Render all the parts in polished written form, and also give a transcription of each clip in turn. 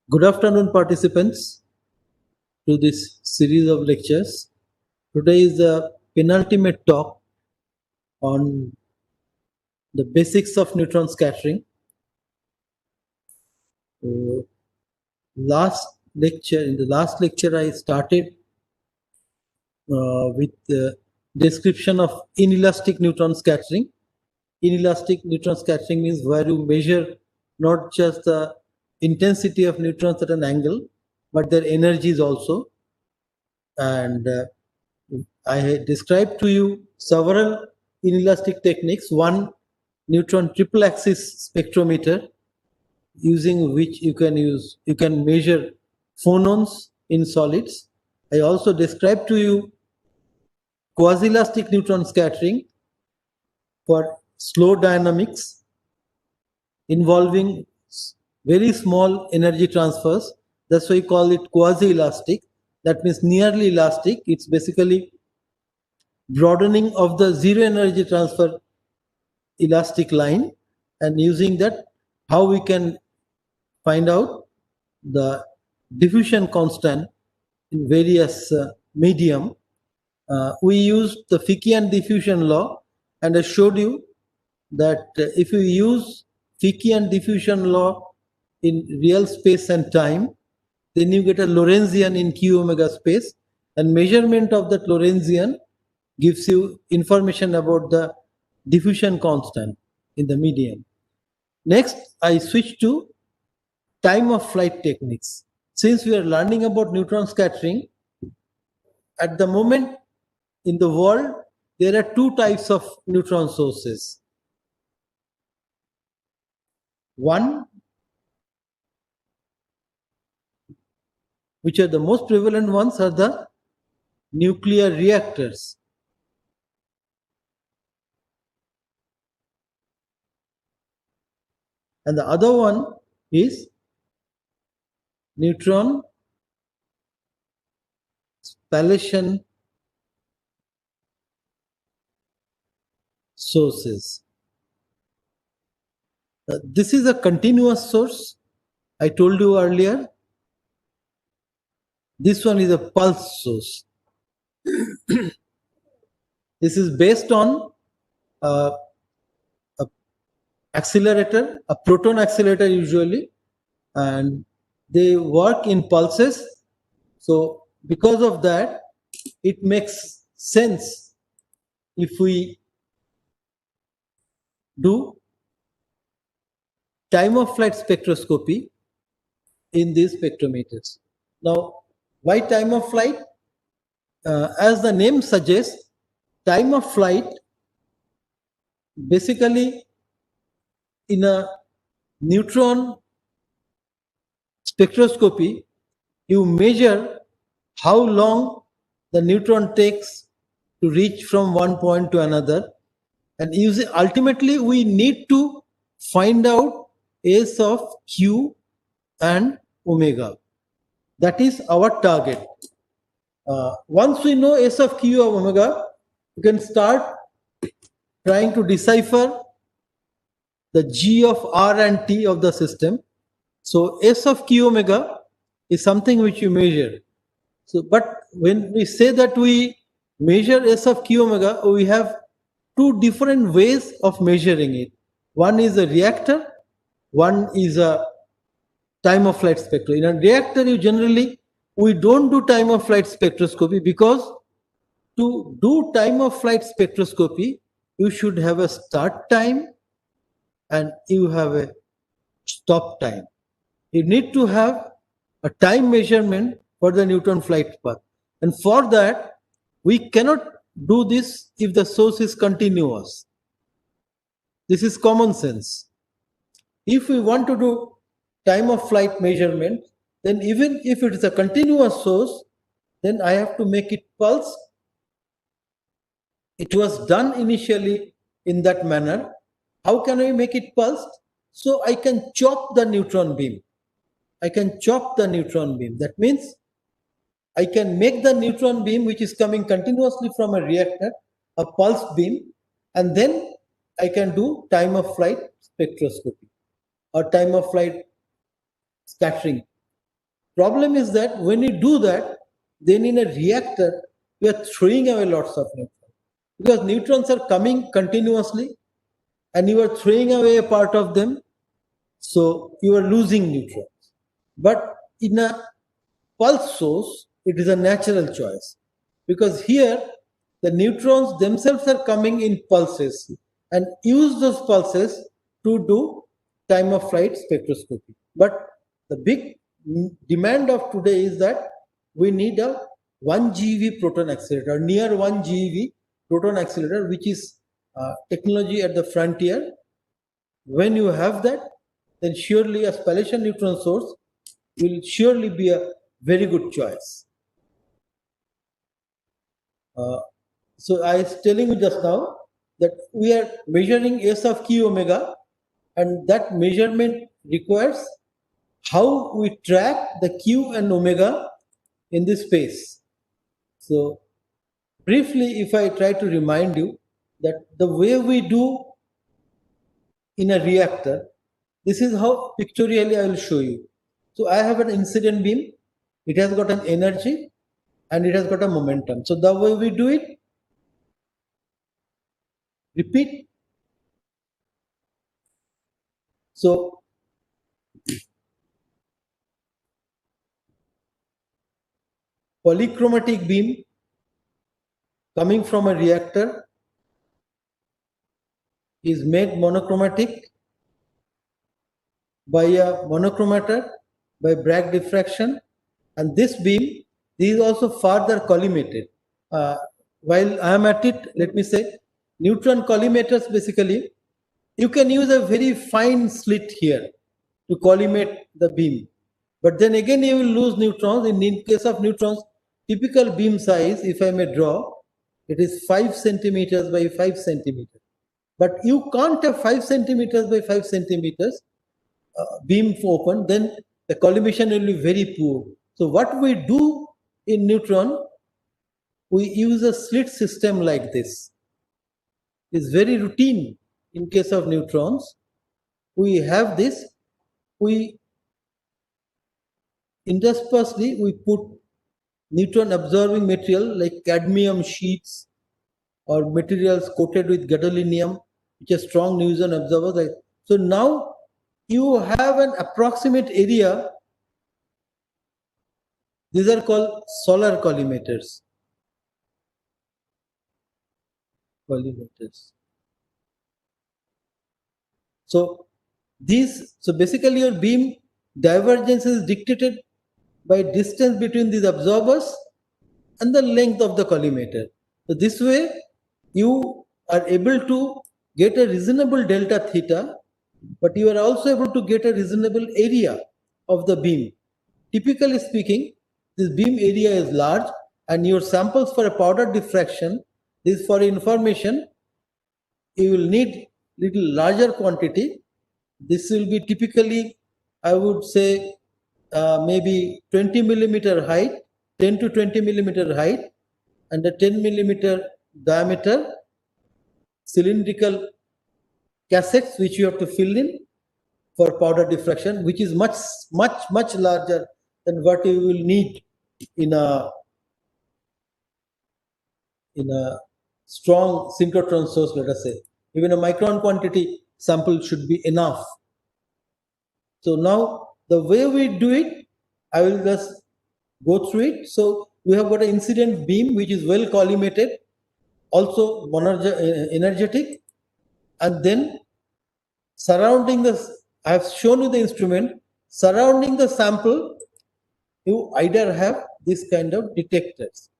Good afternoon, participants, to this series of lectures. Today is the penultimate talk on the basics of neutron scattering. So, in the last lecture, I started with the description of inelastic neutron scattering. Inelastic neutron scattering means where you measure not just the intensity of neutrons at an angle, but their energies also. And I had described to you several inelastic techniques. One, neutron triple axis spectrometer, using which you can measure phonons in solids. I also described to you quasi-elastic neutron scattering for slow dynamics involving very small energy transfers. That's why we call it quasi-elastic. That means nearly elastic. It's basically broadening of the zero energy transfer elastic line, and using that how we can find out the diffusion constant in various medium. We used the Fickian diffusion law, and I showed you that if you use Fickian diffusion law in real space and time, then you get a Lorentzian in q omega space, and measurement of that Lorentzian gives you information about the diffusion constant in the medium. Next, I switch to time of flight techniques. Since we are learning about neutron scattering, at the moment in the world, there are two types of neutron sources. One, which are the most prevalent ones, are the nuclear reactors. And the other one is neutron spallation sources. This is a continuous source. I told you earlier. This one is a pulse source. This is based on a accelerator, a proton accelerator usually, and they work in pulses. So because of that, it makes sense if we do time of flight spectroscopy in these spectrometers. Now, why time of flight? As the name suggests, time of flight basically in a neutron spectroscopy, you measure how long the neutron takes to reach from one point to another, and ultimately we need to find out S of Q and omega. That is our target. Once we know S of Q or omega, we can start trying to decipher the G of R and T of the system. So S of Q omega is something which you measure. So, but when we say that we measure S of Q omega, we have two different ways of measuring it. One is a reactor, one is a time of flight spectroscopy. In a reactor, we don't do time of flight spectroscopy, because to do time of flight spectroscopy, you should have a start time and you have a stop time. You need to have a time measurement for the neutron flight path. And for that, we cannot do this if the source is continuous. This is common sense. If we want to do time of flight measurement, then even if it is a continuous source, then I have to make it pulse. It was done initially in that manner. How can I make it pulsed? So I can chop the neutron beam. That means I can make the neutron beam, which is coming continuously from a reactor, a pulse beam, and then I can do time of flight spectroscopy or time of flight scattering. Problem is that when you do that, then in a reactor, you are throwing away lots of neutrons. Because neutrons are coming continuously and you are throwing away a part of them, so you are losing neutrons. But in a pulse source, it is a natural choice because here the neutrons themselves are coming in pulses and use those pulses to do time of flight spectroscopy. But the big demand of today is that we need a 1 GeV proton accelerator, near 1 GeV proton accelerator, which is technology at the frontier. When you have that, then surely a spallation neutron source will surely be a very good choice. So I was telling you just now that we are measuring S of Q omega, and that measurement requires how we track the Q and omega in this space. So briefly, if I try to remind you that the way we do in a reactor, this is how pictorially I will show you. So I have an incident beam, it has got an energy and it has got a momentum. So the way we do it, repeat. So polychromatic beam coming from a reactor is made monochromatic by a monochromator by Bragg diffraction, and this beam is also further collimated. While I am at it, let me say neutron collimators basically you can use a very fine slit here to collimate the beam, but then again you will lose neutrons. In case of neutrons, typical beam size, if I may draw, it is 5 centimeters by 5 centimeters. But you can't have 5 centimeters by 5 centimeters beam open, then the collimation will be very poor. So what we do in neutron, we use a slit system like this. It's very routine in case of neutrons. We have this, we interspersely we put neutron absorbing material like cadmium sheets or materials coated with gadolinium, which are strong neutron absorbers. So now you have an approximate area. These are called solar collimators. So basically your beam divergence is dictated by distance between these absorbers and the length of the collimator. So this way you are able to get a reasonable delta theta, but you are also able to get a reasonable area of the beam. Typically speaking, this beam area is large and your samples for a powder diffraction, this for information, you will need little larger quantity. This will be typically, I would say, maybe 20 millimeter height, 10 to 20 millimeter height, and a 10 millimeter diameter cylindrical cassettes which you have to fill in for powder diffraction, which is much larger than what you will need in a strong synchrotron source. Let us say even a micron quantity sample should be enough. So now the way we do it, I will just go through it. So we have got an incident beam which is well collimated, also energetic, and then surrounding this, I have shown you the instrument, surrounding the sample, you either have this kind of detectors.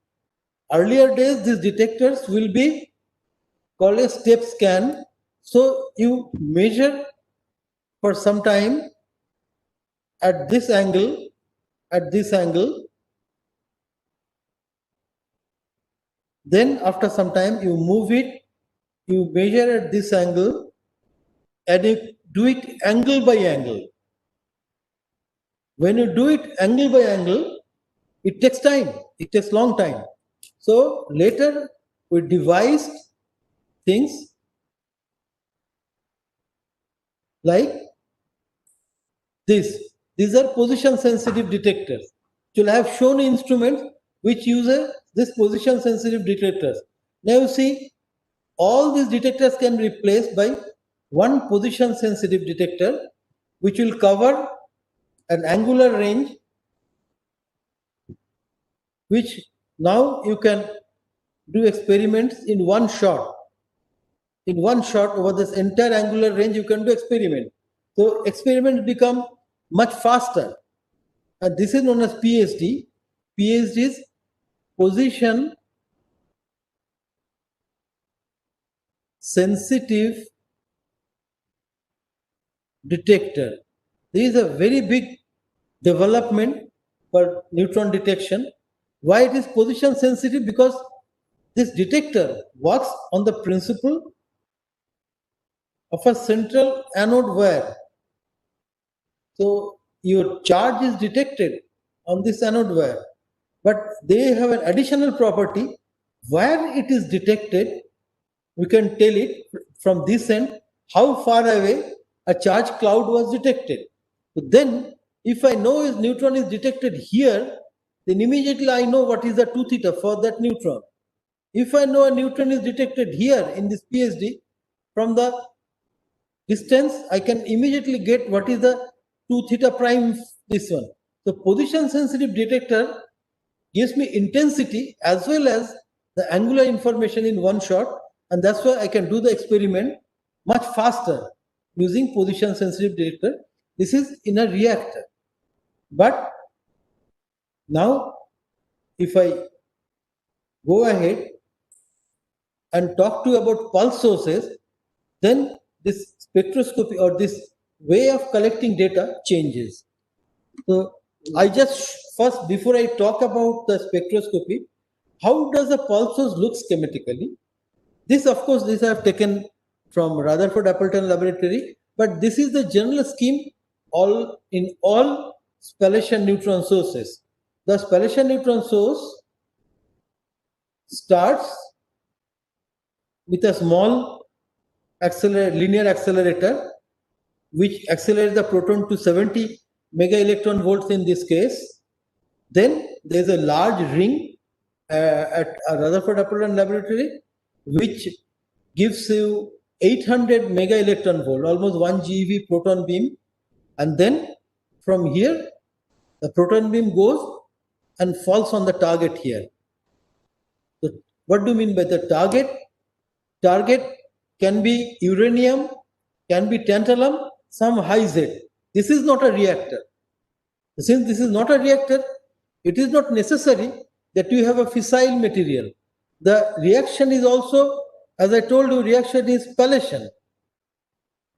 Earlier days, these detectors will be called a step scan. So you measure for some time at this angle, then after some time you move it, you measure at this angle, and you do it angle by angle. When you do it angle by angle, it takes time, it takes long time. So later we devised things like this. These are position sensitive detectors. You'll have shown instruments which use this position sensitive detectors. Now you see all these detectors can be replaced by one position sensitive detector which will cover an angular range, which now you can do experiments in one shot. In one shot over this entire angular range, you can do experiment. So experiments become much faster. And this is known as PSD. PSD is position sensitive detector. This is a very big development for neutron detection. Why it is position sensitive? Because this detector works on the principle of a central anode wire. So your charge is detected on this anode wire, but they have an additional property. Where it is detected, we can tell it from this end how far away a charge cloud was detected. So then, if I know a neutron is detected here, then immediately I know what is the 2 theta for that neutron. If I know a neutron is detected here in this PSD, from the distance, I can immediately get what is the 2 theta prime, this one. So position sensitive detector gives me intensity as well as the angular information in one shot, and that's why I can do the experiment much faster using position sensitive detector. This is in a reactor. But now if I go ahead and talk to you about pulse sources, then this spectroscopy or this way of collecting data changes. So I just first, before I talk about the spectroscopy, how does a pulse source look schematically? This, of course, this I have taken from Rutherford Appleton Laboratory, but this is the general scheme all in all spallation neutron sources. The spallation neutron source starts with a small linear accelerator, which accelerates the proton to 70 mega electron volts in this case. Then there is a large ring at Rutherford Appleton Laboratory, which gives you 800 mega electron volt, almost 1 GeV proton beam. And then from here, the proton beam goes and falls on the target here. So what do you mean by the target? Target can be uranium, can be tantalum, some high Z. This is not a reactor. Since this is not a reactor, it is not necessary that you have a fissile material. The reaction is also, as I told you, reaction is spallation.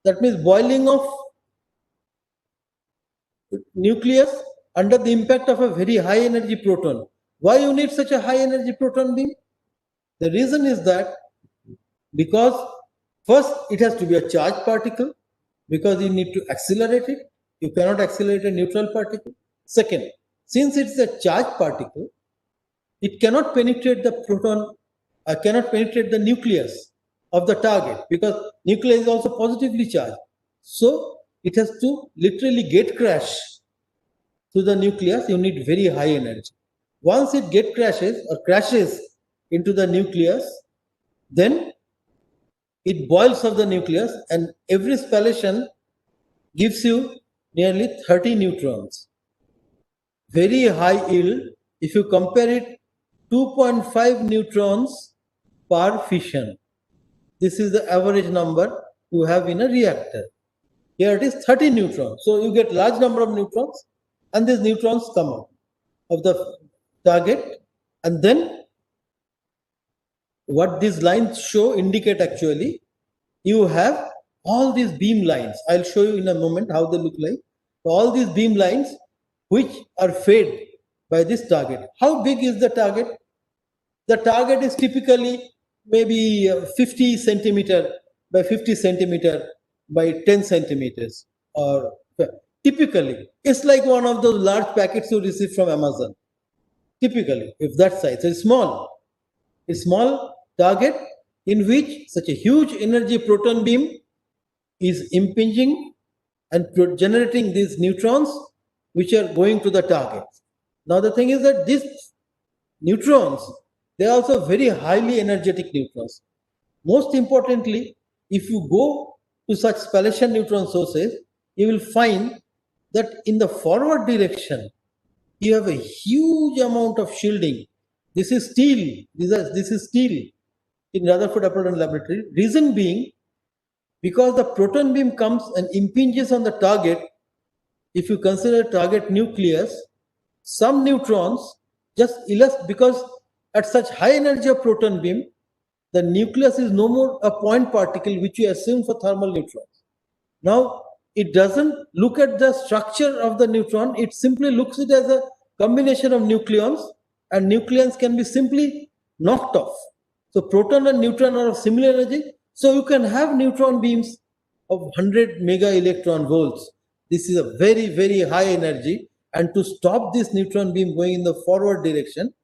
That means boiling of nucleus under the impact of a very high energy proton. Why you need such a high energy proton beam? The reason is that because first it has to be a charged particle, because you need to accelerate it. You cannot accelerate a neutral particle. Second, since it's a charged particle, it cannot penetrate the proton, cannot penetrate the nucleus of the target, because nucleus is also positively charged. So it has to literally gate crash to the nucleus. You need very high energy. Once it gate crashes or crashes into the nucleus, then it boils off the nucleus, and every spallation gives you nearly 30 neutrons. Very high yield. If you compare it, 2.5 neutrons per fission. This is the average number you have in a reactor. Here it is 30 neutrons. So you get large number of neutrons, and these neutrons come out of the target. And then what these lines show indicate, actually, you have all these beam lines. I'll show you in a moment how they look like. All these beam lines which are fed by this target. How big is the target? The target is typically maybe 50 centimeter by 50 centimeter by 10 centimeters, or typically it's like one of those large packets you receive from Amazon. Typically, if that size, so it's small. A small target in which such a huge energy proton beam is impinging and generating these neutrons, which are going to the target. Now the thing is that these neutrons, they are also very highly energetic neutrons. Most importantly, if you go to such spallation neutron sources, you will find that in the forward direction, you have a huge amount of shielding. This is steel. This is steel in Rutherford Appleton Laboratory. Reason being, because the proton beam comes and impinges on the target, if you consider target nucleus, some neutrons just because at such high energy of proton beam, the nucleus is no more a point particle which we assume for thermal neutrons. Now, it doesn't look at the structure of the neutron, it simply looks it as a combination of nucleons, and nucleons can be simply knocked off. So proton and neutron are of similar energy, so you can have neutron beams of 100 mega electron volts. This is a very, very high energy, and to stop this neutron beam going in the forward direction,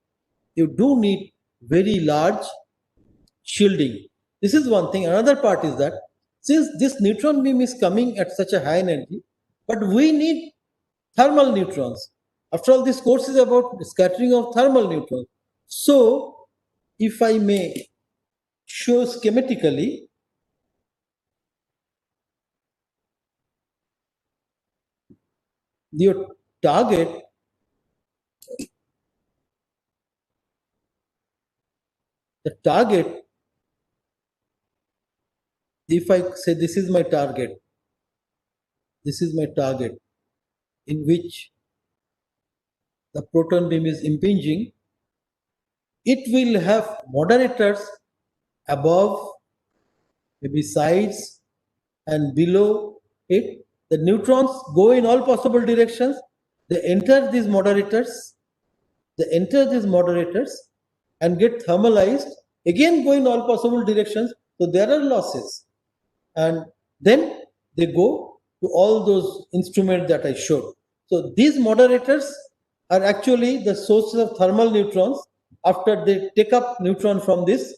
you do need very large shielding. This is one thing. Another part is that since this neutron beam is coming at such a high energy, but we need thermal neutrons. After all, this course is about scattering of thermal neutrons. So, if I may show schematically, your target if I say this is my target in which the proton beam is impinging, it will have moderators above, maybe sides, and below it. The neutrons go in all possible directions. They enter these moderators and get thermalized, again go in all possible directions. So there are losses. And then they go to all those instruments that I showed. So these moderators are actually the sources of thermal neutrons after they take up neutron from this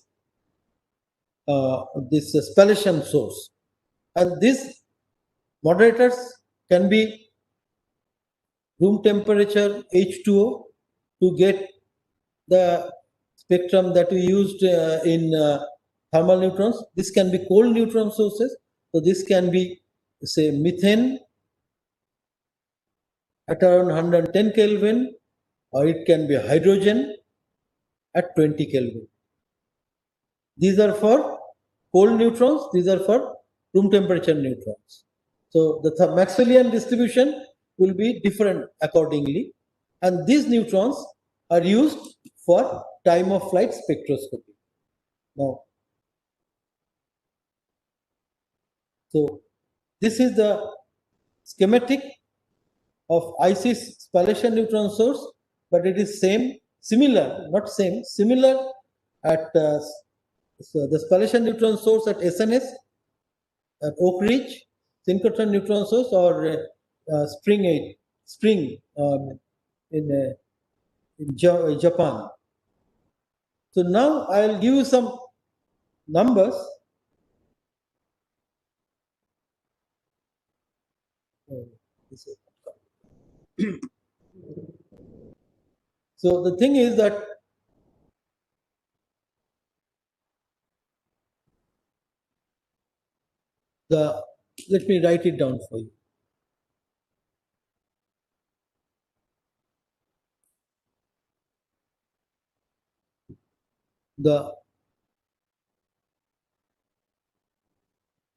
spallation source. And these moderators can be room temperature H2O to get the spectrum that we used in thermal neutrons. This can be cold neutron sources. So this can be, say, methane at around 110 Kelvin, or it can be hydrogen at 20 Kelvin. These are for cold neutrons, these are for room temperature neutrons. So the Maxwellian distribution will be different accordingly. And these neutrons are used for time of flight spectroscopy. Now, so this is the schematic of ICE's spallation neutron source, but it is similar at the spallation neutron source at SNS, at Oak Ridge, synchrotron neutron source, or Spring in Japan. So now I'll give you some numbers. So the thing is that let me write it down for you. The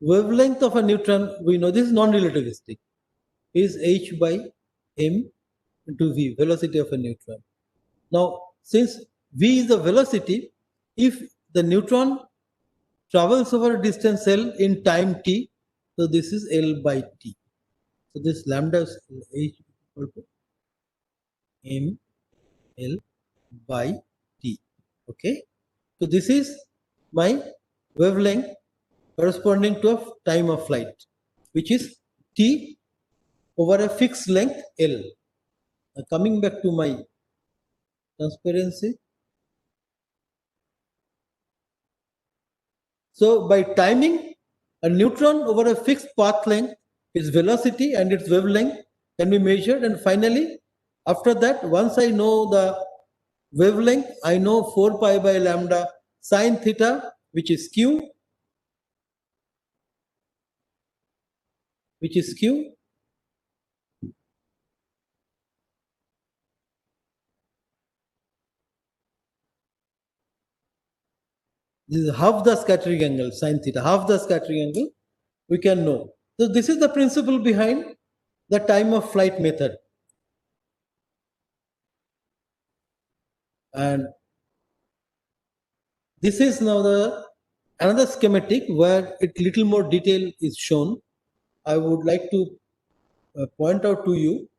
wavelength of a neutron, we know this is non-relativistic, is h by m into v, velocity of a neutron. Now, since v is the velocity, if the neutron travels over a distance L in time t, so this is L by t. So this lambda is h equal to m L by t. Okay. So this is my wavelength corresponding to a time of flight, which is t over a fixed length L. Now coming back to my transparency. So by timing a neutron over a fixed path length, its velocity and its wavelength can be measured. And finally, after that, once I know the wavelength, I know 4 pi by lambda sine theta, which is q, This is half the scattering angle, sine theta, half the scattering angle, we can know. So this is the principle behind the time of flight method. And this is now another schematic where it little more detail is shown. I would like to point out to you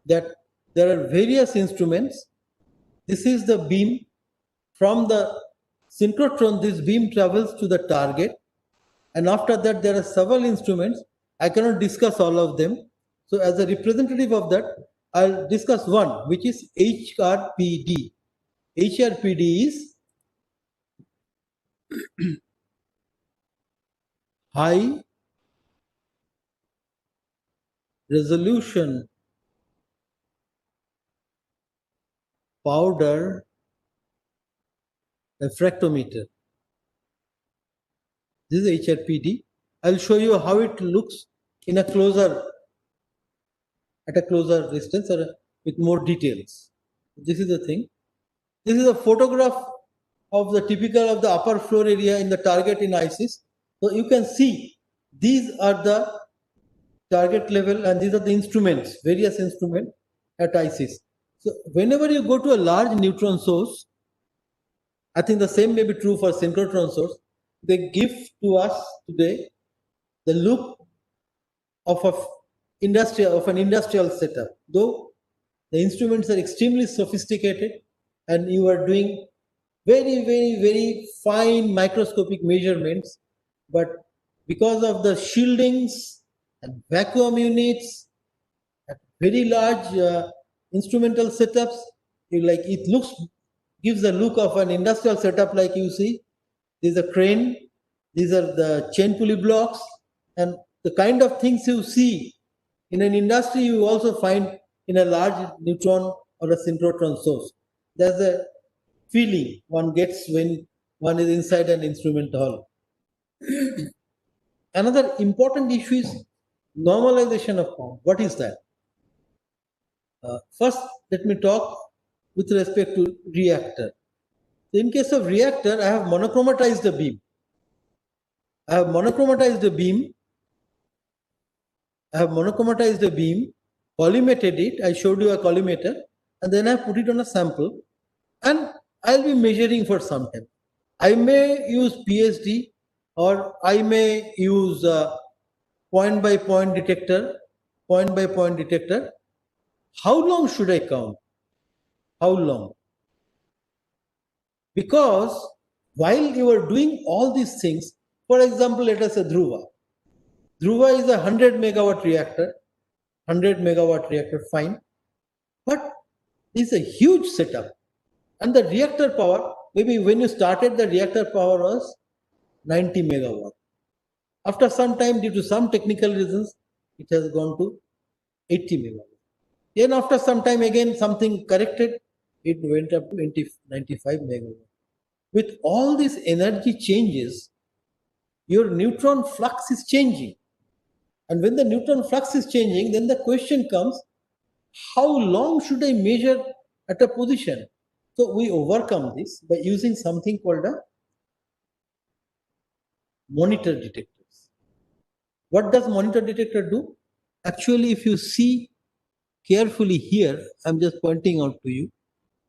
that there are various instruments. This is the beam from the synchrotron. This beam travels to the target, and after that there are several instruments. I cannot discuss all of them. So as a representative of that, I'll discuss one, which is HRPD. HRPD is high resolution powder refractometer. This is HRPD. I'll show you how it looks in a closer, at a closer distance or with more details. This is the thing. This is a photograph of the typical of the upper floor area in the target in ISIS. So you can see these are the target level and these are the instruments, various instruments at ISIS. So whenever you go to a large neutron source, I think the same may be true for synchrotron source, they give to us today the look of an industrial setup. Though the instruments are extremely sophisticated and you are doing very, very, very fine microscopic measurements, but because of the shieldings and vacuum units, very large instrumental setups, gives the look of an industrial setup like you see. There's a crane, these are the chain pulley blocks, and the kind of things you see in an industry you also find in a large neutron or a synchrotron source. There's a feeling one gets when one is inside an instrument hall. Another important issue is normalization of count. What is that? First, let me talk with respect to reactor. In case of reactor, I have monochromatized the beam. Collimated it. I showed you a collimator, and then I put it on a sample, and I'll be measuring for some time. I may use PSD, or I may use point by point detector. How long should I count? How long? Because while you are doing all these things, for example, let us say Dhruva. Dhruva is a 100 megawatt reactor, fine. But it's a huge setup. And the reactor power, maybe when you started, the reactor power was 90 megawatt. After some time, due to some technical reasons, it has gone to 80 megawatt. Then after some time, again, something corrected, it went up to 95 megawatt. With all these energy changes, your neutron flux is changing. And when the neutron flux is changing, then the question comes, how long should I measure at a position? So we overcome this by using something called a monitor detectors. What does monitor detector do? Actually, if you see carefully here, I'm just pointing out to you,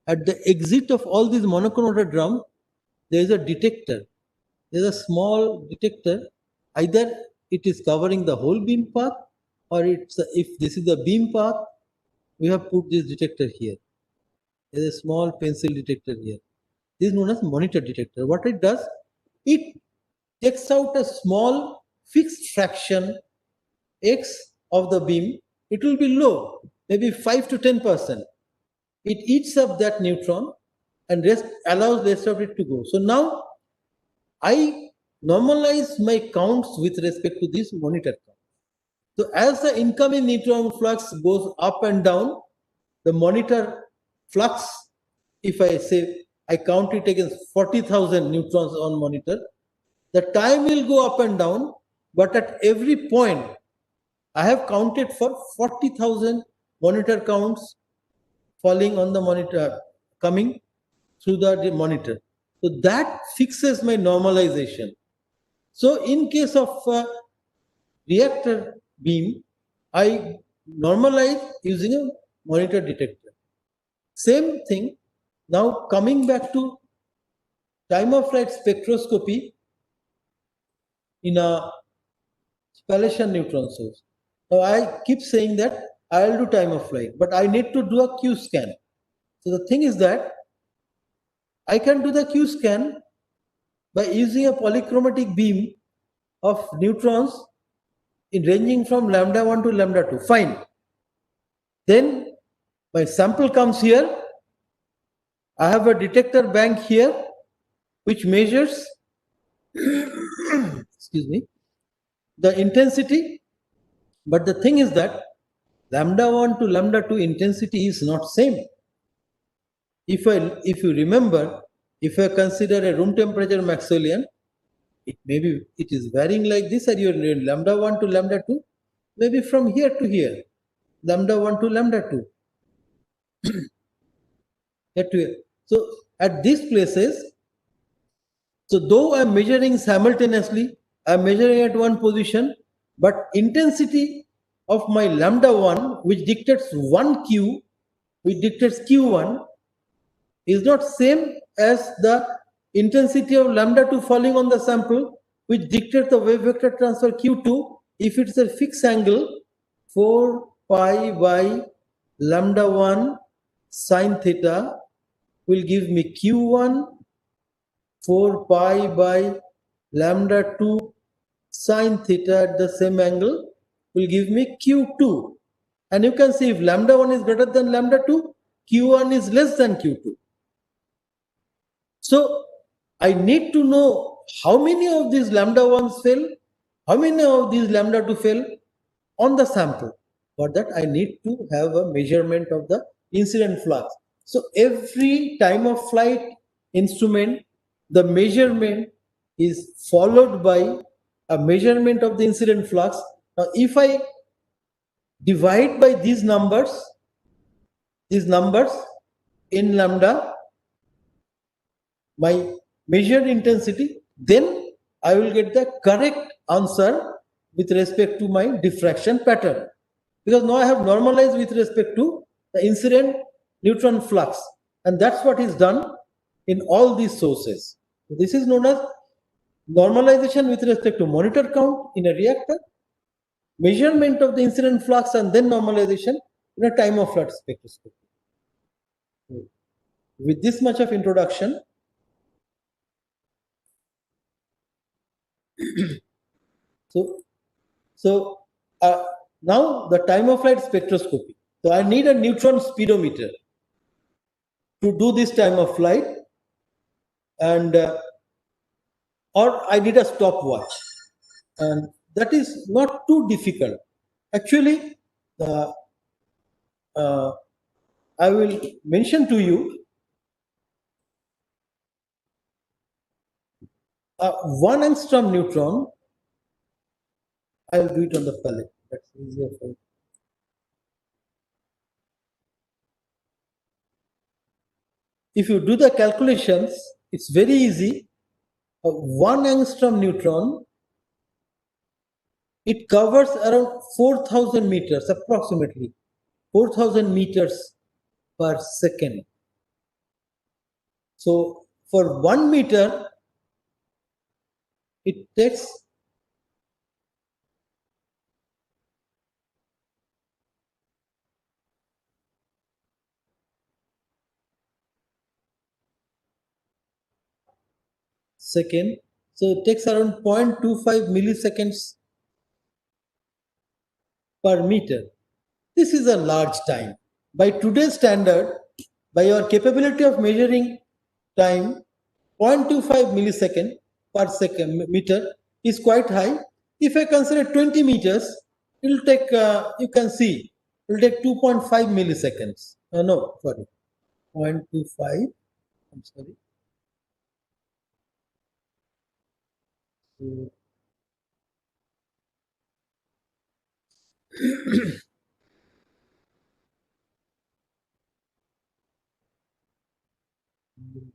at the exit of all these monochromator drum, there is a detector. There is a small detector. Either it is covering the whole beam path, or if this is the beam path, we have put this detector here. There is a small pencil detector here. This is known as monitor detector. What it does, it takes out a small fixed fraction x of the beam. It will be low, maybe 5 to 10%. It eats up that neutron and allows the rest of it to go. So now I normalize my counts with respect to this monitor count. So as the incoming neutron flux goes up and down, the monitor flux, if I say I count it against 40,000 neutrons on monitor, the time will go up and down, but at every point I have counted for 40,000 monitor counts falling on the monitor, coming through the monitor. So that fixes my normalization. So in case of reactor beam, I normalize using a monitor detector. Same thing. Now coming back to time of flight spectroscopy in a spallation neutron source. Now I keep saying that I'll do time of flight, but I need to do a Q scan. So the thing is that I can do the Q scan by using a polychromatic beam of neutrons in ranging from lambda 1 to lambda 2. Fine. Then my sample comes here. I have a detector bank here which measures excuse me, the intensity. But the thing is that lambda 1 to lambda 2 intensity is not same. If you remember, if I consider a room temperature Maxwellian, it is varying like this, or you're lambda 1 to lambda 2, maybe from here to here, lambda 1 to lambda 2. Here to here. So at these places, so though I'm measuring simultaneously, I'm measuring at one position, but intensity of my lambda 1, which dictates 1q, which dictates q1, is not same as the intensity of lambda 2 falling on the sample, which dictates the wave vector transfer q2. If it's a fixed angle, 4 pi by lambda 1 sine theta will give me q1, 4 pi by lambda 2 sine theta at the same angle will give me q2. And you can see if lambda 1 is greater than lambda 2, q1 is less than q2. So I need to know how many of these lambda 1s fell, how many of these lambda 2 fell on the sample. For that, I need to have a measurement of the incident flux. So every time of flight instrument, the measurement is followed by a measurement of the incident flux. Now, if I divide by these numbers in lambda, my measured intensity, then I will get the correct answer with respect to my diffraction pattern. Because now I have normalized with respect to the incident neutron flux. And that's what is done in all these sources. This is known as normalization with respect to monitor count in a reactor, measurement of the incident flux, and then normalization in a time of flight spectroscopy. With this much of introduction, so now the time of flight spectroscopy. So I need a neutron speedometer to do this time of flight, and or I need a stopwatch, and that is not too difficult. Actually, I will mention to you 1 angstrom neutron. I'll do it on the palette. That's easier for you. If you do the calculations, it's very easy. 1 angstrom neutron, it covers around 4,000 meters, approximately 4,000 meters per second. So for 1 meter, it takes second. So it takes around 0.25 milliseconds per meter. This is a large time. By today's standard, by your capability of measuring time, 0.25 millisecond per second meter is quite high. If I consider 20 meters, It'll take, you can see, it'll take 2.5 milliseconds. No, sorry, 0.25. I'm sorry. So,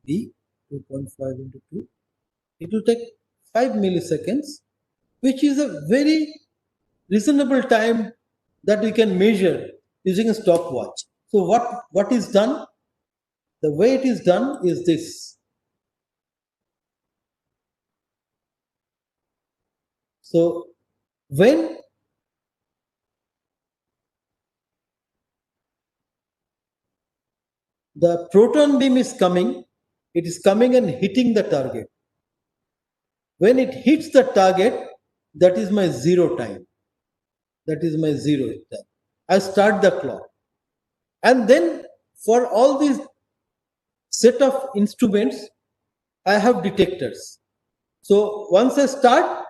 be 2.5 into 2. It will take 5 milliseconds, which is a very reasonable time that we can measure using a stopwatch. So what is done? The way it is done is this. So when the proton beam is coming, it is coming and hitting the target. When it hits the target, that is my zero time. That is my zero time. I start the clock. And then for all these set of instruments, I have detectors. So once I start,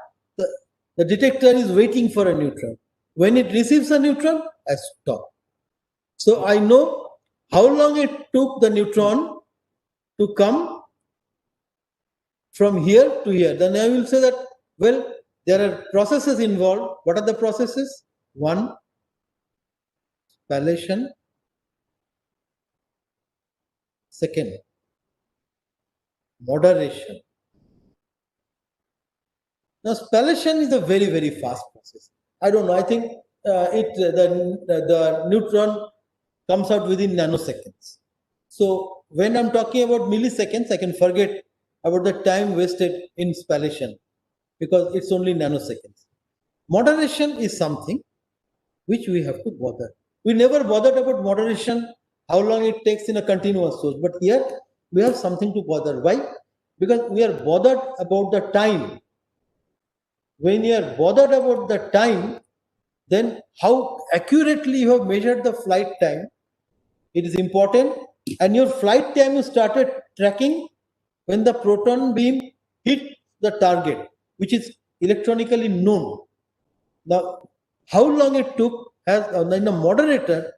the detector is waiting for a neutron. When it receives a neutron, I stop. So I know how long it took the neutron to come from here to here. Then I will say that, well, there are processes involved. What are the processes? One, spallation. Second, moderation. Now, spallation is a very, very fast process. I don't know. I think the neutron comes out within nanoseconds. So when I'm talking about milliseconds, I can forget about the time wasted in spallation because it's only nanoseconds. Moderation is something which we have to bother. We never bothered about moderation, how long it takes in a continuous source, but here we have something to bother. Why? Because we are bothered about the time. When you are bothered about the time, then how accurately you have measured the flight time, it is important. And your flight time you started tracking when the proton beam hit the target, which is electronically known. Now, how long it took has in a moderator,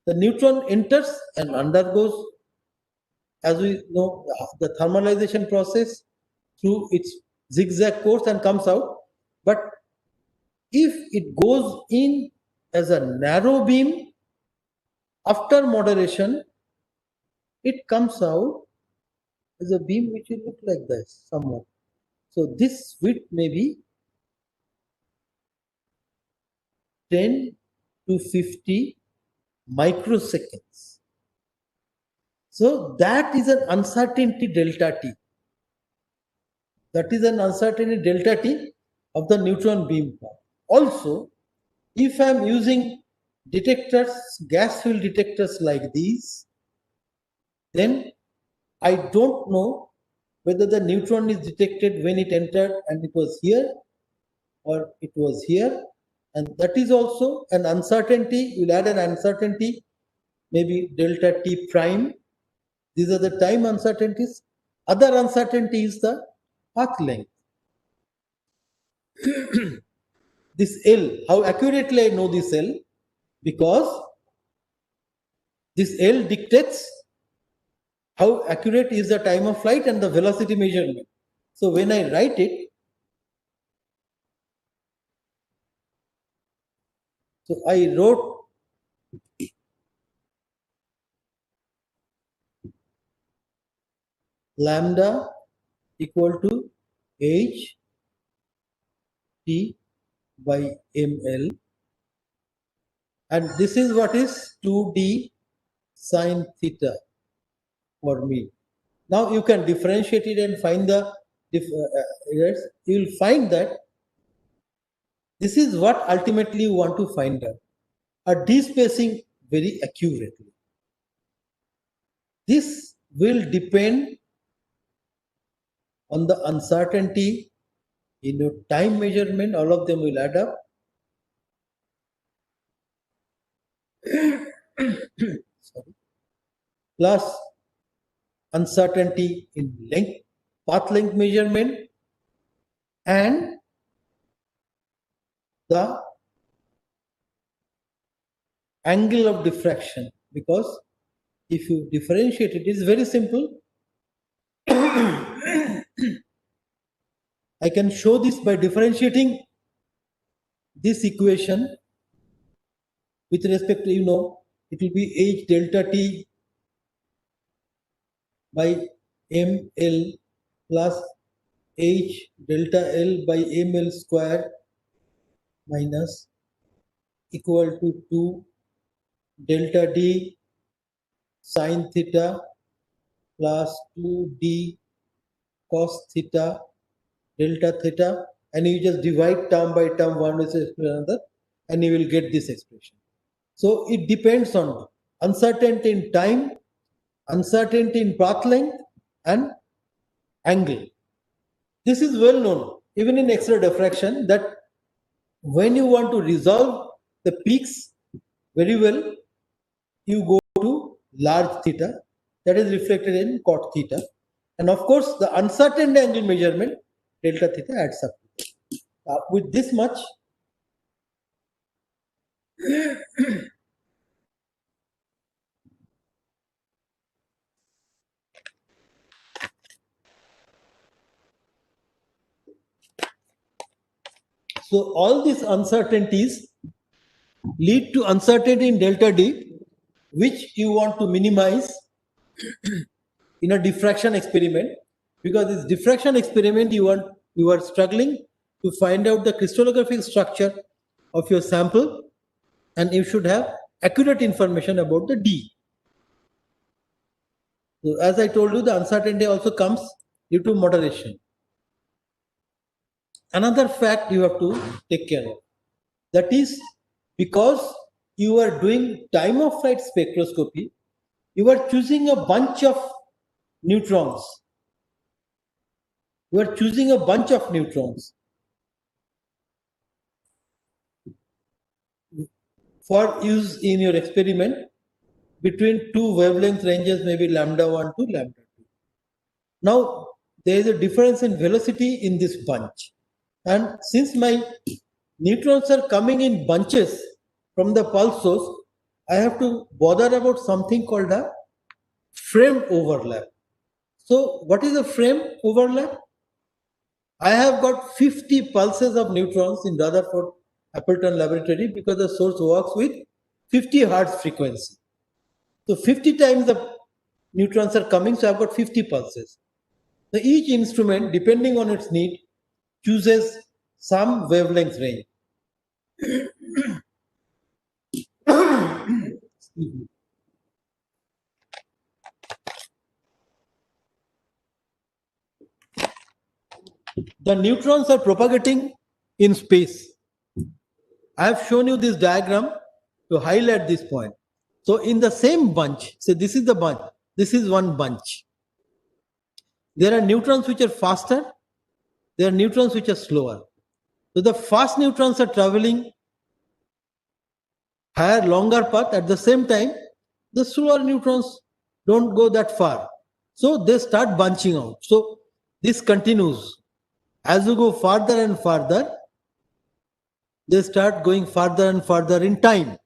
the neutron enters and undergoes, as we know, the thermalization process through its zigzag course and comes out. But if it goes in as a narrow beam after moderation, it comes out as a beam which will look like this somewhat. So this width may be 10 to 50 microseconds. So that is an uncertainty delta t. That is an uncertainty delta t of the neutron beam path. Also, if I am using detectors, gas field detectors like these, then I don't know whether the neutron is detected when it entered and it was here or it was here. And that is also an uncertainty. You'll add an uncertainty, maybe delta t prime. These are the time uncertainties. Other uncertainty is the path length. This L, how accurately I know this L? Because this L dictates how accurate is the time of flight and the velocity measurement. So when I write it, so I wrote lambda equal to h t by ml, and this is what is 2d sine theta for me. Now you can differentiate it and find the yes, you will find that this is what ultimately you want to find out, a d-spacing very accurately. This will depend on the uncertainty in your time measurement. All of them will add up. Sorry. Plus uncertainty in length, path length measurement, and the angle of diffraction, because if you differentiate it, it's very simple. I can show this by differentiating this equation with respect to, it will be H delta T by ML plus H delta L by ML square minus equal to 2 delta D sine theta plus 2D cos theta delta theta, and you just divide term by term one with another, and you will get this expression. So it depends on uncertainty in time, uncertainty in path length, and angle. This is well known even in X-ray diffraction, that when you want to resolve the peaks very well, you go to large theta, that is reflected in cot theta, and of course the uncertain angle measurement delta theta adds up. With this much, so all these uncertainties lead to uncertainty in delta D, which you want to minimize in a diffraction experiment, because this diffraction experiment you are struggling to find out the crystallographic structure of your sample, and you should have accurate information about the D. So as I told you, the uncertainty also comes due to moderation. Another fact you have to take care of, that is, because you are doing time of flight spectroscopy, you are choosing a bunch of neutrons. You are choosing a bunch of neutrons for use in your experiment between two wavelength ranges, maybe lambda 1 to lambda 2. Now, there is a difference in velocity in this bunch. And since my neutrons are coming in bunches from the pulse source, I have to bother about something called a frame overlap. So, what is a frame overlap? I have got 50 pulses of neutrons in Rutherford Appleton laboratory, because the source works with 50 hertz frequency. So 50 times the neutrons are coming, so I've got 50 pulses. So each instrument, depending on its need, chooses some wavelength range. The neutrons are propagating in space. I have shown you this diagram to highlight this point. So in the same bunch, say this is the bunch, this is one bunch. There are neutrons which are faster, there are neutrons which are slower. So the fast neutrons are traveling higher, longer path. At the same time, the slower neutrons don't go that far. So they start bunching out. So this continues. As you go farther and farther, they start going farther and farther in time.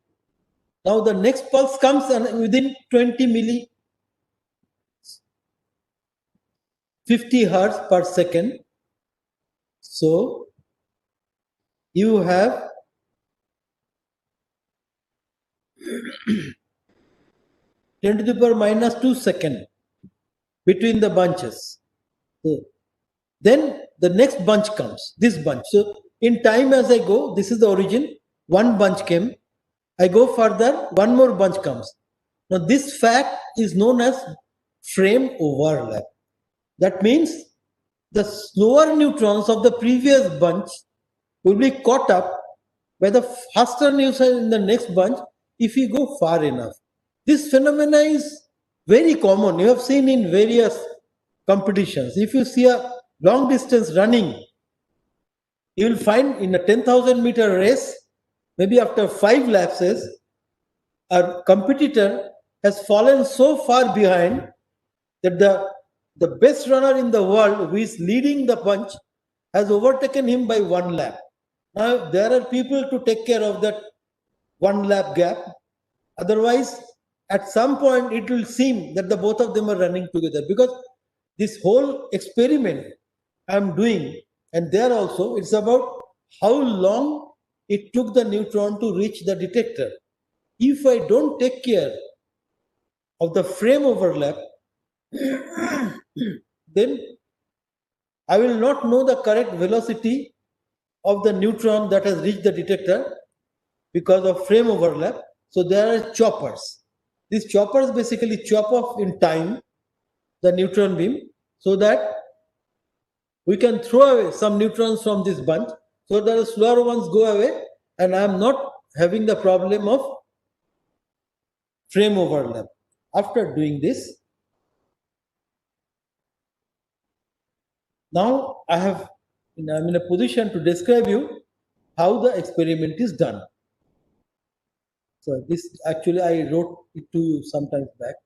Now the next pulse comes and within 20 milli, 50 hertz per second. So you have 10 to the power minus 2 seconds between the bunches. So then the next bunch comes, this bunch. So in time as I go, this is the origin, one bunch came. I go further, one more bunch comes. Now this fact is known as frame overlap. That means the slower neutrons of the previous bunch will be caught up by the faster neutrons in the next bunch if you go far enough. This phenomena is very common. You have seen in various competitions. If you see a long distance running, you will find in a 10,000 meter race, maybe after 5 lapses, a competitor has fallen so far behind that the best runner in the world who is leading the bunch has overtaken him by 1 lap. Now, there are people to take care of that 1 lap gap. Otherwise, at some point, it will seem that the both of them are running together, because this whole experiment I'm doing, and there also, it's about how long it took the neutron to reach the detector. If I don't take care of the frame overlap, then I will not know the correct velocity of the neutron that has reached the detector because of frame overlap. So there are choppers. These choppers basically chop off in time the neutron beam so that we can throw away some neutrons from this bunch so that the slower ones go away, and I am not having the problem of frame overlap. After doing this, now I'm in a position to describe you how the experiment is done. So this actually I wrote it to you sometimes back.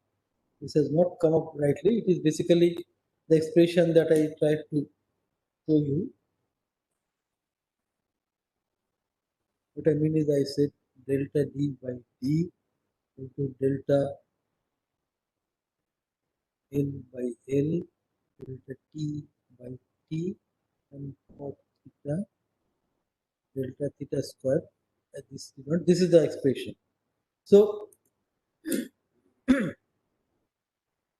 This has not come up rightly. It is basically the expression that I tried to show you. What I mean is I said delta D by D into delta L by L, delta T by T, and cos theta, delta theta square. This is the expression. So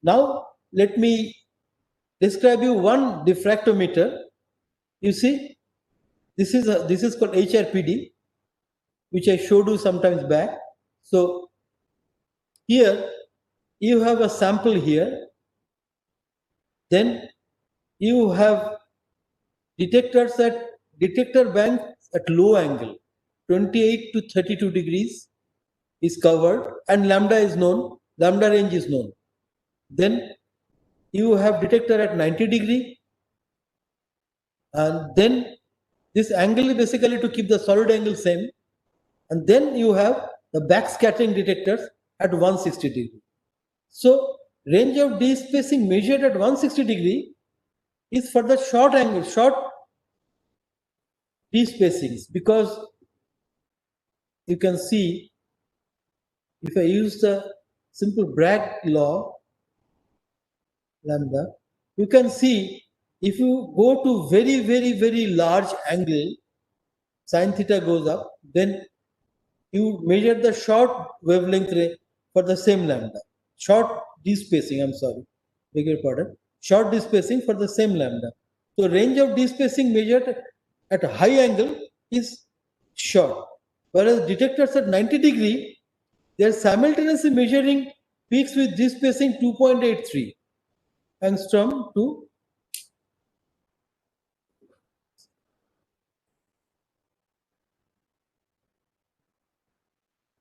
now let me describe you one diffractometer. You see, this is called HRPD, which I showed you sometimes back. So here you have a sample here, then you have detector bank at low angle, 28 to 32 degrees is covered, and lambda is known, lambda range is known. Then you have detector at 90 degree, and then this angle is basically to keep the solid angle same, and then you have the backscattering detectors at 160 degree. So range of D spacing measured at 160 degree is for the short angle, short D spacings, because you can see if I use the simple Bragg law lambda, you can see if you go to very large angle, sin theta goes up, then you measure the short wavelength for the same lambda. Short D spacing, I'm sorry, beg your pardon. Short D spacing for the same lambda. So range of D spacing measured at a high angle is short. Whereas detectors at 90 degree, they are simultaneously measuring peaks with D spacing 2.83 angstrom to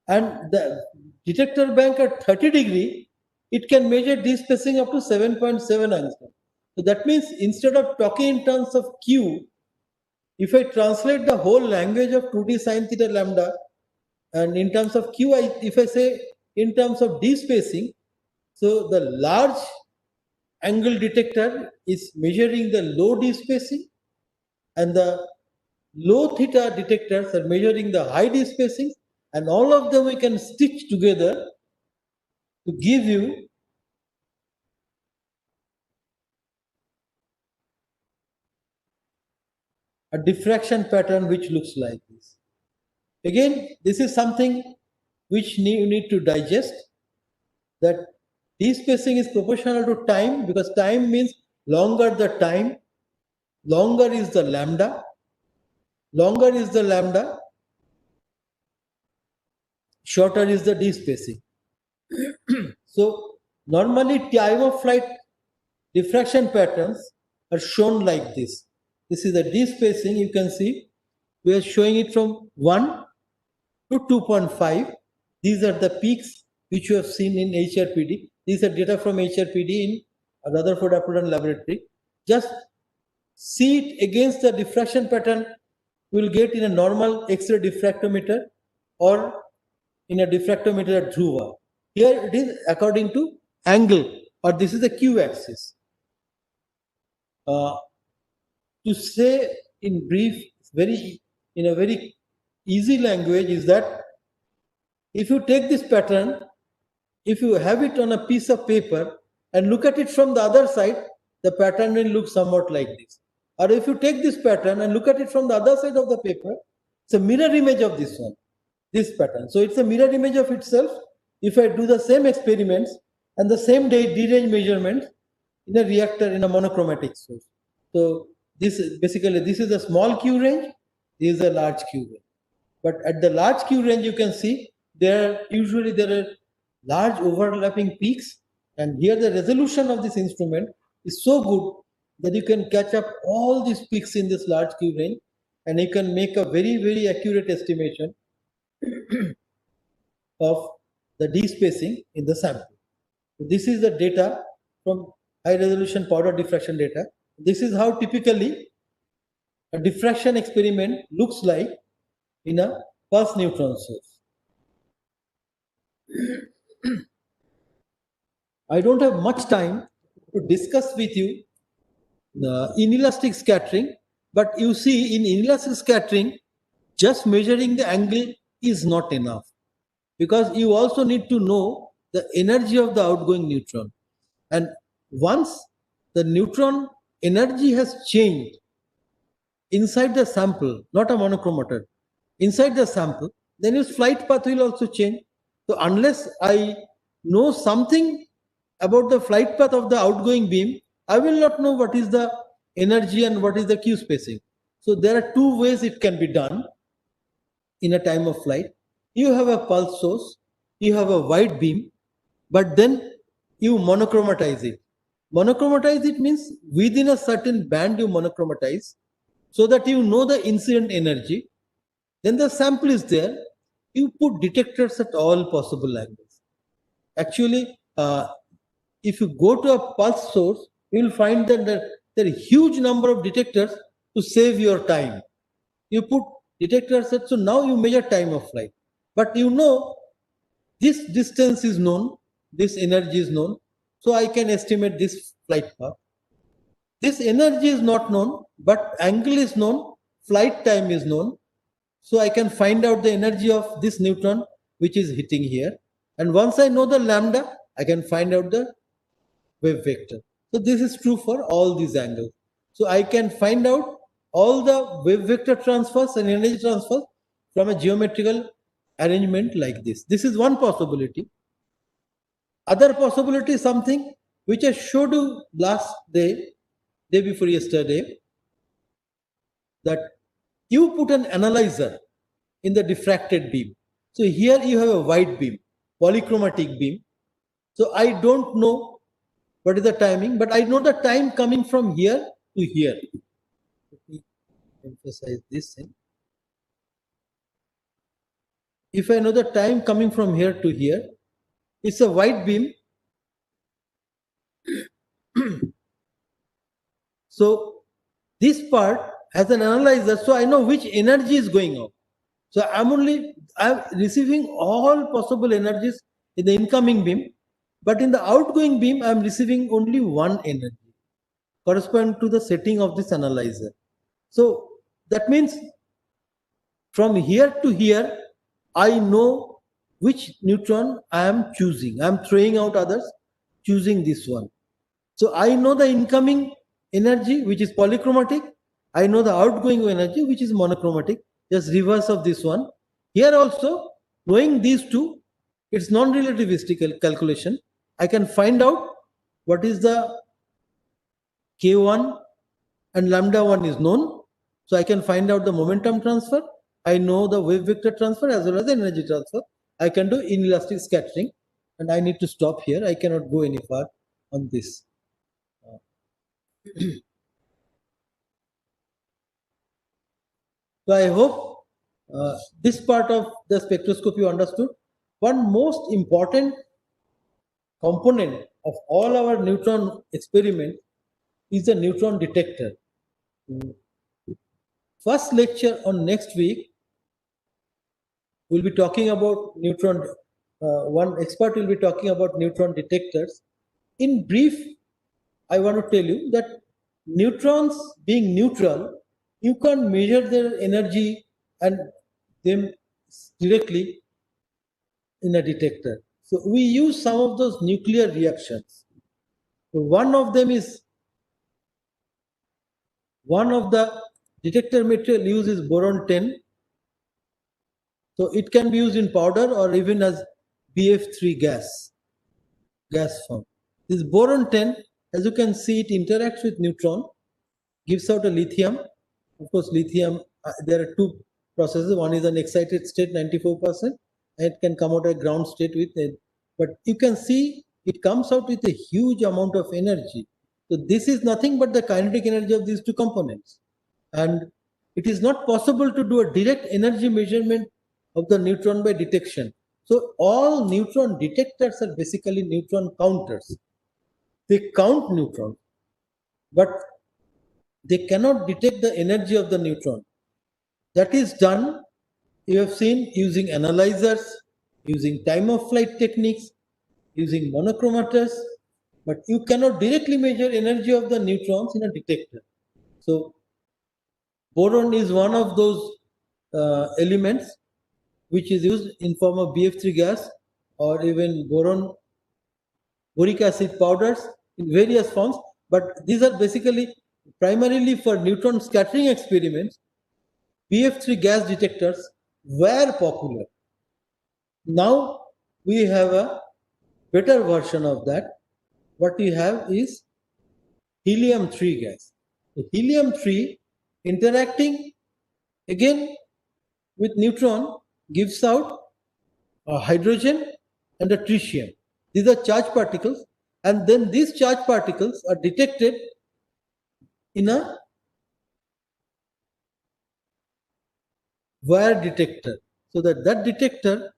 and the detector bank at 30 degree, it can measure D spacing up to 7.7 angstrom. So that means instead of talking in terms of Q, if I translate the whole language of 2D sin theta lambda, and in terms of Q, if I say in terms of D spacing, so the large angle detector is measuring the low D spacing, and the low theta detectors are measuring the high D spacing, and all of them we can stitch together to give you a diffraction pattern which looks like this. Again, this is something which you need to digest, that D spacing is proportional to time, because time means longer the time, longer is the lambda, shorter is the D spacing. So normally time of flight diffraction patterns are shown like this. This is the D spacing, you can see we are showing it from 1 to 2.5. These are the peaks which you have seen in HRPD. These are data from HRPD in Rutherford Appleton laboratory. Just see it against the diffraction pattern you will get in a normal X-ray diffractometer or in a diffractometer at Dhruva. Here it is according to angle, or this is the Q axis. To say in brief, in a very easy language, is that If you take this pattern, if you have it on a piece of paper and look at it from the other side, the pattern will look somewhat like this. Or if you take this pattern and look at it from the other side of the paper, it's a mirror image of this one, this pattern. So it's a mirror image of itself. If I do the same experiments and the same D-range measurements in a reactor in a monochromatic source. So this is basically, this is a small Q range, this is a large Q range. But at the large Q range, you can see there are large overlapping peaks, and here the resolution of this instrument is so good that you can catch up all these peaks in this large Q range, and you can make a very accurate estimation of the D spacing in the sample. This is the data from high resolution powder diffraction data. This is how typically a diffraction experiment looks like in a pulse neutron source. I don't have much time to discuss with you the inelastic scattering, but you see in inelastic scattering, just measuring the angle is not enough, because you also need to know the energy of the outgoing neutron. And once the neutron energy has changed inside the sample, not a monochromator, inside the sample, then its flight path will also change. So unless I know something about the flight path of the outgoing beam, I will not know what is the energy and what is the Q spacing. So there are two ways it can be done in a time of flight. You have a pulse source, you have a wide beam, but then you monochromatize it. Monochromatize it means within a certain band you monochromatize so that you know the incident energy. Then the sample is there. You put detectors at all possible angles. Actually, if you go to a pulse source, you will find that there are a huge number of detectors to save your time. You put detectors at, so now you measure time of flight. But you know this distance is known, this energy is known, so I can estimate this flight path. This energy is not known, but angle is known, flight time is known. So I can find out the energy of this neutron which is hitting here. And once I know the lambda, I can find out the wave vector. So this is true for all these angles. So I can find out all the wave vector transfers and energy transfers from a geometrical arrangement like this. This is one possibility. Other possibility is something which I showed you last day before yesterday, that you put an analyzer in the diffracted beam. So here you have a wide beam, polychromatic beam. So I don't know what is the timing, but I know the time coming from here to here. Let me emphasize this thing. If I know the time coming from here to here, it's a wide beam. So this part has an analyzer, so I know which energy is going out. So I'm receiving all possible energies in the incoming beam, but in the outgoing beam, I'm receiving only one energy corresponding to the setting of this analyzer. So that means from here to here, I know which neutron I am choosing. I'm throwing out others, choosing this one. So I know the incoming energy, which is polychromatic. I know the outgoing energy, which is monochromatic, just reverse of this one. Here also, knowing these two, it's non-relativistic calculation. I can find out what is the K1 and lambda 1 is known. So I can find out the momentum transfer. I know the wave vector transfer as well as the energy transfer. I can do inelastic scattering, and I need to stop here. I cannot go any far on this. So I hope this part of the spectroscopy you understood. One most important component of all our neutron experiment is the neutron detector. First lecture on next week, we'll be talking about neutron. One expert will be talking about neutron detectors. In brief, I want to tell you that neutrons being neutral, you can't measure their energy and them directly. in a detector. So we use some of those nuclear reactions. So one of the detector material used is boron 10. So it can be used in powder or even as BF3 gas form. This boron 10, as you can see, it interacts with neutron, gives out a lithium. Of course, lithium, there are two processes. One is an excited state, 94%, and it can come out a ground state with it. But you can see it comes out with a huge amount of energy. So this is nothing but the kinetic energy of these two components. And it is not possible to do a direct energy measurement of the neutron by detection. So all neutron detectors are basically neutron counters. They count neutrons, but they cannot detect the energy of the neutron. That is done, you have seen, using analyzers, using time of flight techniques, using monochromators, but you cannot directly measure energy of the neutrons in a detector. So boron is one of those elements which is used in form of BF3 gas or even boric acid powders in various forms, but these are basically primarily for neutron scattering experiments. BF3 gas detectors were popular. Now we have a better version of that. What we have is helium-3 gas. The helium-3 interacting again with neutron gives out a hydrogen and a tritium. These are charged particles, and then these charged particles are detected in a wire detector. So that detector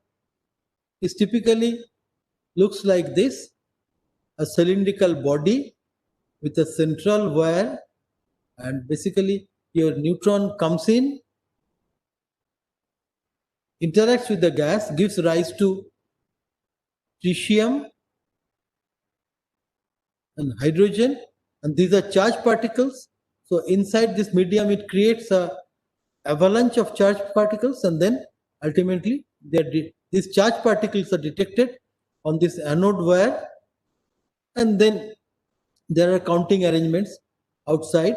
is typically looks like this, a cylindrical body with a central wire, and basically your neutron comes in, interacts with the gas, gives rise to tritium and hydrogen, and these are charged particles. So inside this medium it creates a avalanche of charged particles, and then ultimately these charged particles are detected on this anode wire, and then there are counting arrangements outside.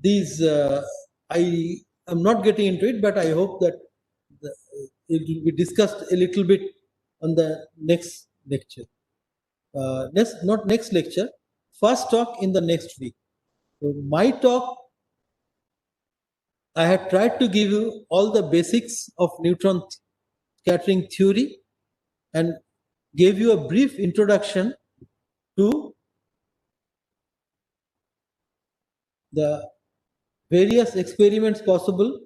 These I am not getting into it, but I hope that it will be discussed a little bit on the next lecture. Not next lecture, first talk in the next week. So my talk, I have tried to give you all the basics of neutron scattering theory and gave you a brief introduction to the various experiments possible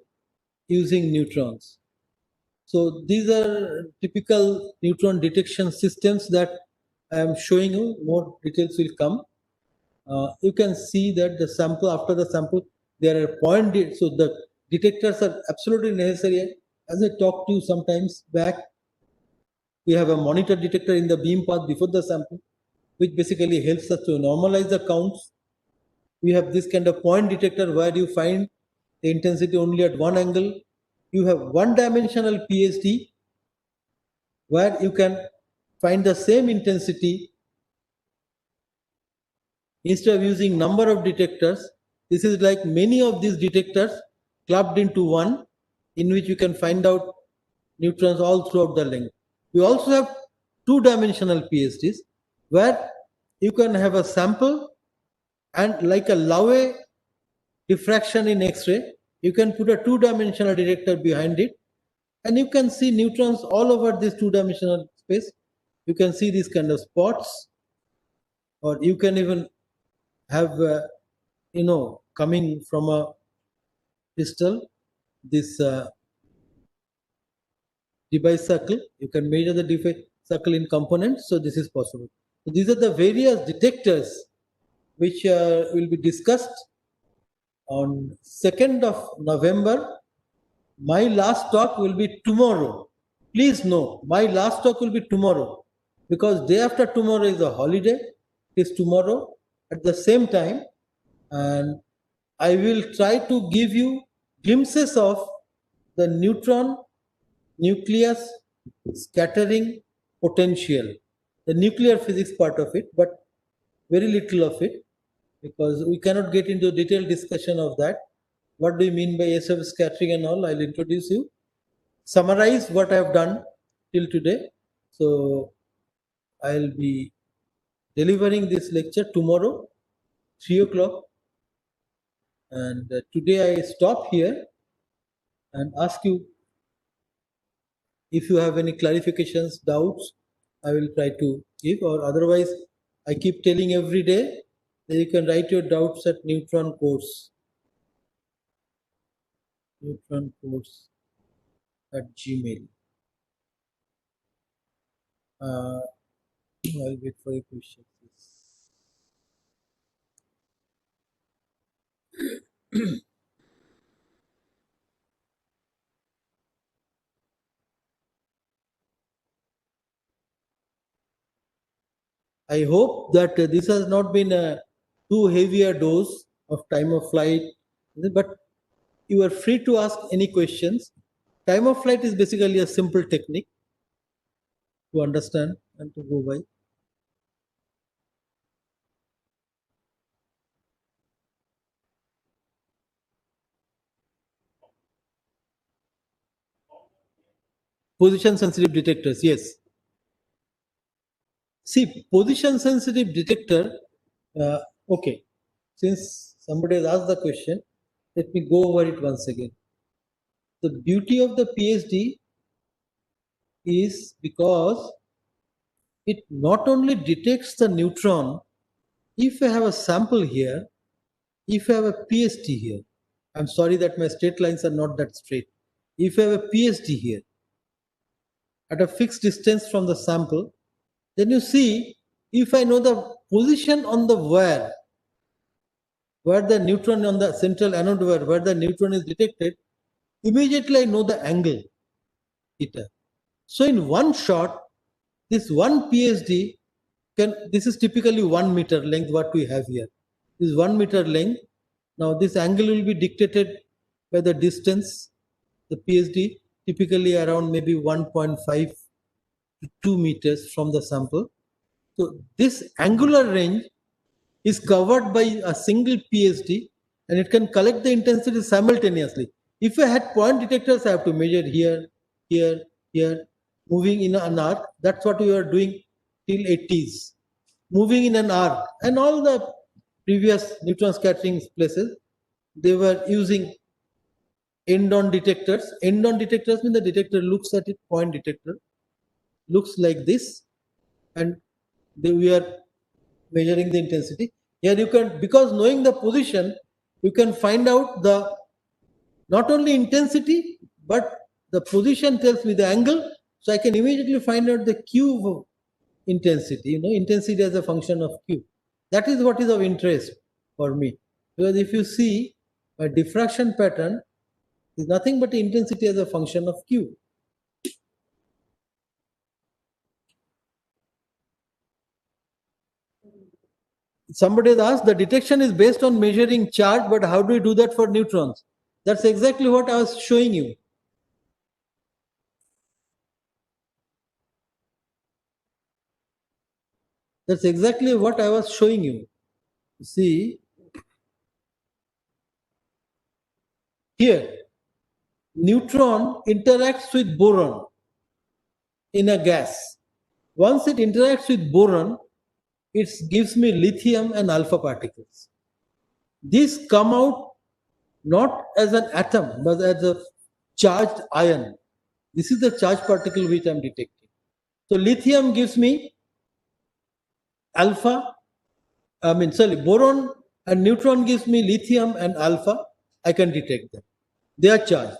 using neutrons. So these are typical neutron detection systems that I am showing you. More details will come. You can see that the sample, after the sample, there are so the detectors are absolutely necessary. As I talked to you sometimes back, we have a monitor detector in the beam path before the sample, which basically helps us to normalize the counts. We have this kind of point detector where you find the intensity only at one angle. You have one dimensional PSD where you can find the same intensity instead of using number of detectors. This is like many of these detectors clubbed into one, in which you can find out neutrons all throughout the length. We also have two-dimensional PSDs where you can have a sample, and like a Laue diffraction in X-ray, you can put a two-dimensional detector behind it, and you can see neutrons all over this two-dimensional space. You can see these kind of spots, or you can even have coming from a crystal this device circle. You can measure the device circle in components, so this is possible. So these are the various detectors which will be discussed on 2nd of November. My last talk will be tomorrow. Please know, my last talk will be tomorrow, because day after tomorrow is a holiday. It is tomorrow at the same time, and I will try to give you glimpses of the neutron nucleus scattering potential, the nuclear physics part of it, but very little of it, because we cannot get into detailed discussion of that. What do you mean by SF scattering and all? I'll introduce you, summarize what I have done till today. So I'll be delivering this lecture tomorrow, 3 o'clock. And today I stop here and ask you if you have any clarifications, doubts, I will try to give, or otherwise I keep telling every day that you can write your doubts at neutron course at gmail. I'll wait for your questions. I hope that this has not been a too heavy a dose of time of flight, but you are free to ask any questions. Time of flight is basically a simple technique to understand and to go by. Position sensitive detectors, yes. See, position sensitive detector, okay, since somebody has asked the question, let me go over it once again. The beauty of the PSD is because it not only detects the neutron, if I have a sample here, if I have a PSD here, I'm sorry that my straight lines are not that straight. If I have a PSD here at a fixed distance from the sample, then you see, if I know the position on the where the neutron on the central anode where the neutron is detected, immediately I know the angle theta. So in one shot, this one PSD this is typically 1 meter length what we have here. This is 1 meter length. Now this angle will be dictated by the distance, the PSD, typically around maybe 1.5 to 2 meters from the sample. So this angular range is covered by a single PSD, and it can collect the intensity simultaneously. If I had point detectors, I have to measure here, here, here, moving in an arc. That's what we were doing till 80s. Moving in an arc, and all the previous neutron scattering places, they were using end-on detectors. End-on detectors mean the detector looks at it, point detector looks like this, and we are measuring the intensity. Here you can, because knowing the position, you can find out the not only intensity, but the position tells me the angle. So I can immediately find out the Q of intensity, intensity as a function of Q. That is what is of interest for me. Because if you see a diffraction pattern is nothing but intensity as a function of Q. Somebody has asked, the detection is based on measuring charge, but how do we do that for neutrons? That's exactly what I was showing you. That's exactly what I was showing you. See, here, neutron interacts with boron in a gas. Once it interacts with boron, it gives me lithium and alpha particles. These come out not as an atom, but as a charged ion. This is the charged particle which I am detecting. So lithium gives me alpha, boron and neutron gives me lithium and alpha. I can detect them. They are charged.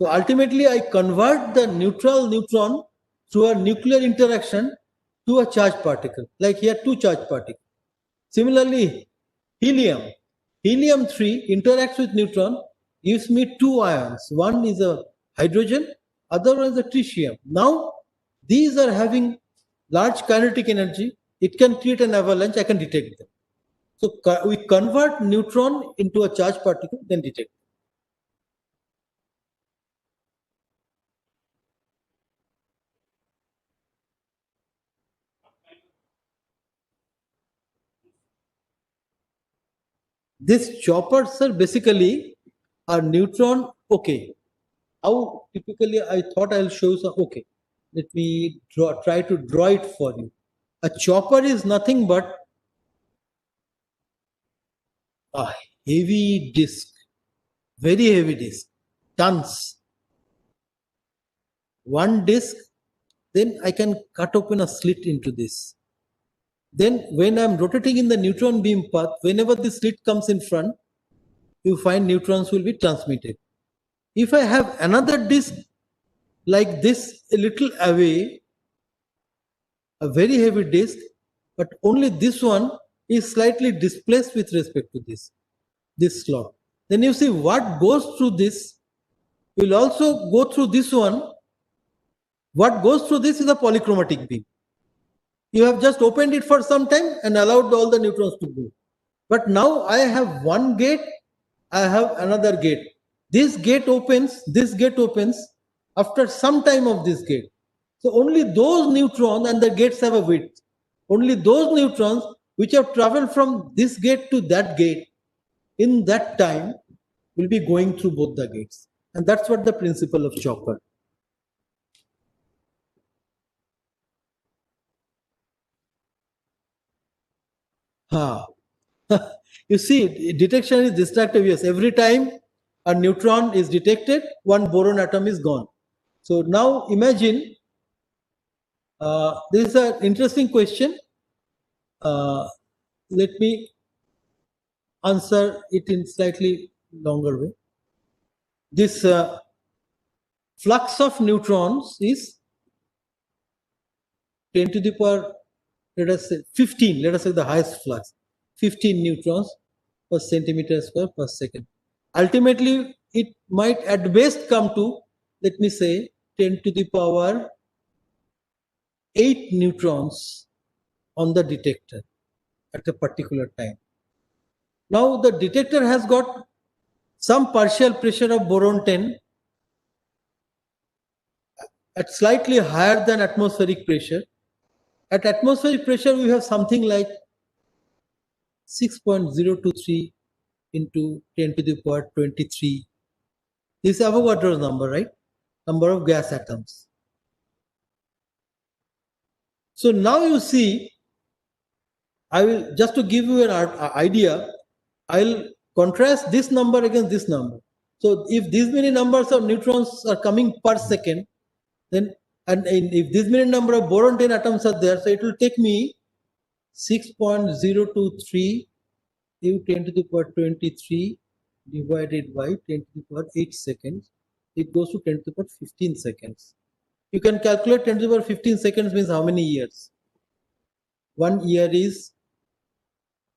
So ultimately, I convert the neutral neutron through a nuclear interaction to a charged particle. Like here, two charged particles. Similarly, helium. Helium-3 interacts with neutron, gives me two ions. One is a hydrogen, other one is a tritium. Now, these are having large kinetic energy. It can create an avalanche. I can detect them. So we convert neutron into a charged particle, then detect. These choppers are basically a neutron. Okay, how typically I thought I'll show you some. Okay, let me try to draw it for you. A chopper is nothing but a heavy disk, very heavy disk, tons. One disk, then I can cut open a slit into this. Then when I'm rotating in the neutron beam path, whenever the slit comes in front, you find neutrons will be transmitted. If I have another disk like this a little away, a very heavy disk, but only this one is slightly displaced with respect to this slot. Then you see what goes through this will also go through this one. What goes through this is a polychromatic beam. You have just opened it for some time and allowed all the neutrons to go. But now I have one gate, I have another gate. This gate opens after some time of this gate. So only those neutrons, and the gates have a width, only those neutrons which have traveled from this gate to that gate in that time will be going through both the gates. And that's what the principle of chopper. You see, detection is distractive. Yes, every time a neutron is detected, one boron atom is gone. So now imagine, this is an interesting question. Let me answer it in slightly longer way. This flux of neutrons is 10 to the power, let us say 15, let us say the highest flux, 15 neutrons per centimeter square per second. Ultimately, it might at best come to, let me say, 10 to the power 8 neutrons on the detector at a particular time. Now the detector has got some partial pressure of boron 10 at slightly higher than atmospheric pressure. At atmospheric pressure, we have something like 6.023 into 10 to the power 23. This is Avogadro's number, right? Number of gas atoms. So now you see, I will, just to give you an idea, I'll contrast this number against this number. So if these many numbers of neutrons are coming per second, then, and if this many number of boron 10 atoms are there, so it will take me 6.023 into 10 to the power 23 divided by 10 to the power 8 seconds. It goes to 10 to the power 15 seconds. You can calculate 10 to the power 15 seconds means how many years? 1 year is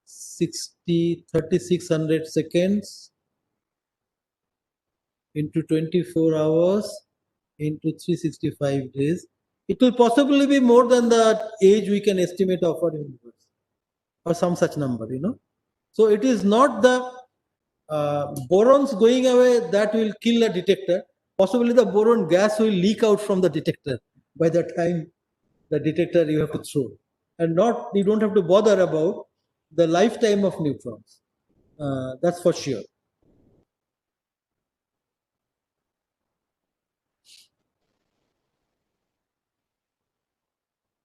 3600 seconds into 24 hours into 365 days. It will possibly be more than the age we can estimate of our universe, or some such number, you know. So it is not the borons going away that will kill a detector. Possibly the boron gas will leak out from the detector by the time the detector you have to throw, and not, you don't have to bother about the lifetime of neutrons. That's for sure.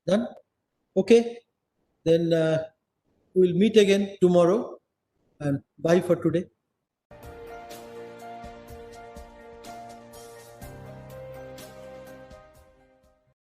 Done? Okay. Then we'll meet again tomorrow, and bye for today.